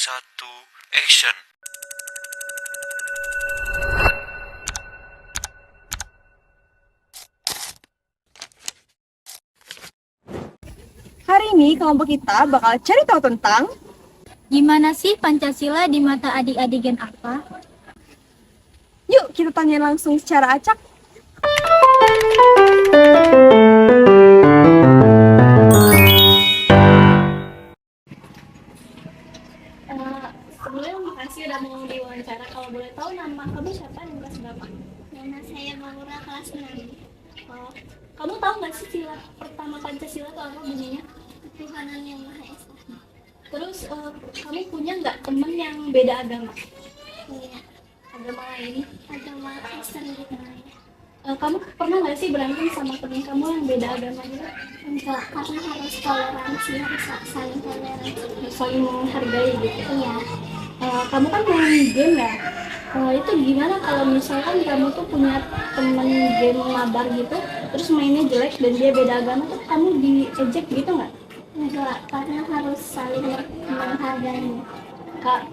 satu, action. Hari ini kelompok kita bakal cari tahu tentang Gimana sih Pancasila di mata adik-adik Gen apa? Yuk kita tanya langsung secara acak. Sebelumnya makasih udah mau diwawancara. Kalau boleh tahu nama kamu siapa dan kelas berapa? Nama saya Maura kelas 6. Oh, kamu tahu nggak sih sila pertama Pancasila itu apa bunyinya? Ketuhanan yang Maha Esa. Terus kamu punya nggak temen yang beda agama? Punya Agama lain? agama Kristen gitu ya. Kamu pernah nggak sih berantem sama temen kamu yang beda agama gitu? Enggak, karena harus toleransi, harus saling toleransi. Saling menghargai gitu. Iya, Kamu kan main game ya? Itu gimana kalau misalkan kamu tuh punya temen game mabar gitu, terus mainnya jelek dan dia beda agama tuh kamu diejek gitu nggak? enggak, karena harus saling menghargai.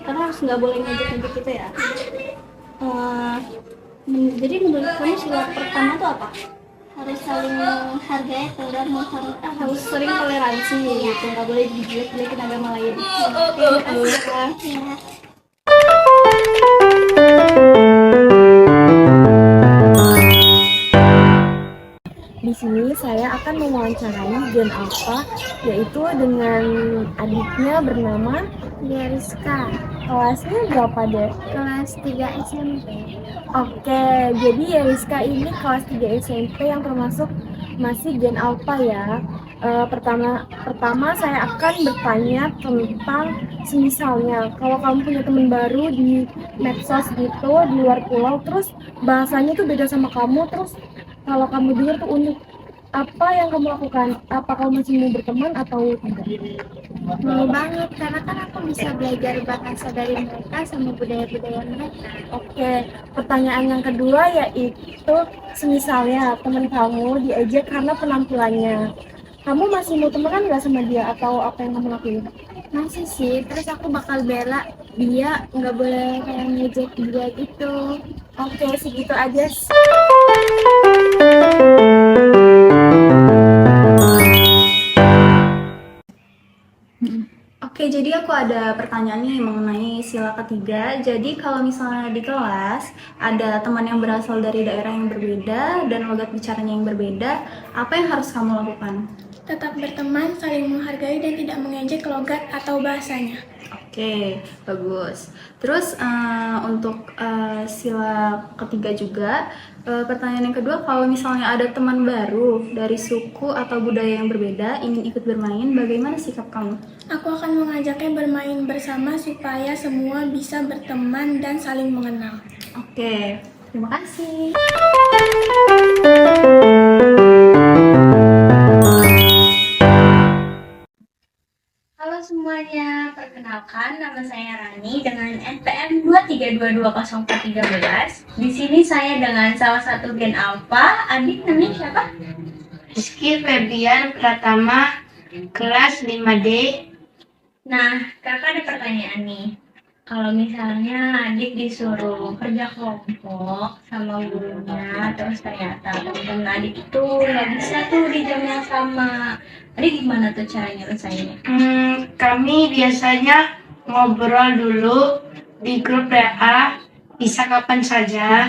Karena harus nggak boleh ngejek-ngejek gitu ya? Jadi menurut kamu sila pertama tuh apa? Harus saling menghargai dan menghormati. Harus sering toleransi gitu, nggak boleh dijelek-jelekin agama lain. Iya. Di sini saya akan mewawancarai Gen Alpha, yaitu dengan adiknya bernama Rizka, kelasnya berapa deh? kelas 3 SMP. Oke, jadi Rizka ini kelas 3 SMP yang termasuk masih Gen Alpha ya. Pertama saya akan bertanya tentang semisalnya kalau kamu punya teman baru di medsos gitu di luar pulau, terus bahasanya tuh beda sama kamu, terus kalau kamu dengar tuh unik, apa yang kamu lakukan? Apa kamu masih mau berteman atau tidak? Mau banget, karena kan aku bisa belajar bahasa dari mereka sama budaya-budaya mereka. Oke, pertanyaan yang kedua yaitu semisalnya teman kamu diejek karena penampilannya. Kamu masih mau temenan nggak sama dia atau apa yang kamu lakuin? Masih sih, terus aku bakal bela dia nggak boleh kayak ngejek dia gitu. Oke, segitu aja. Oke, jadi aku ada pertanyaan nih mengenai sila ketiga. Jadi kalau misalnya di kelas ada teman yang berasal dari daerah yang berbeda dan logat bicaranya yang berbeda, apa yang harus kamu lakukan? Tetap berteman, saling menghargai dan tidak mengejek logat atau bahasanya. Oke, bagus. Terus untuk sila ketiga juga, pertanyaan yang kedua, kalau misalnya ada teman baru dari suku atau budaya yang berbeda ingin ikut bermain, bagaimana sikap kamu? Aku akan mengajaknya bermain bersama supaya semua bisa berteman dan saling mengenal. Oke, terima kasih. Halo semuanya, perkenalkan nama saya Rani dengan NPM 2322013. Di sini saya dengan salah satu Gen Alpha. Adik namanya siapa? Rizky Febrian Pratama, kelas 5D. Nah, kakak ada pertanyaan nih. Kalau misalnya adik disuruh kerja kelompok sama gurunya, terus ternyata temen adik itu nggak bisa tuh di jam yang sama. Adik gimana tuh cara nyelesainnya? Kami biasanya ngobrol dulu di grup WA, bisa kapan saja.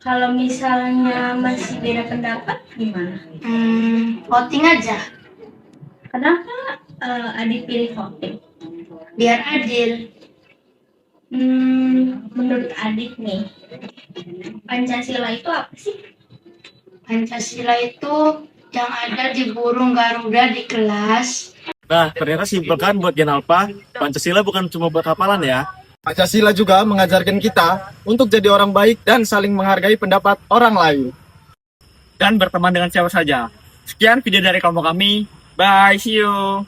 Kalau misalnya masih beda pendapat gimana? Voting aja, Kenapa adik pilih voting? biar adil. Menurut adik nih, Pancasila itu apa sih? Pancasila itu yang ada di burung Garuda di kelas. Nah, ternyata simpel kan buat Gen Alpha, Pancasila bukan cuma buat hafalan ya. Pancasila juga mengajarkan kita untuk jadi orang baik dan saling menghargai pendapat orang lain. Dan berteman dengan siapa saja. Sekian video dari kelompok kami. Bye, see you.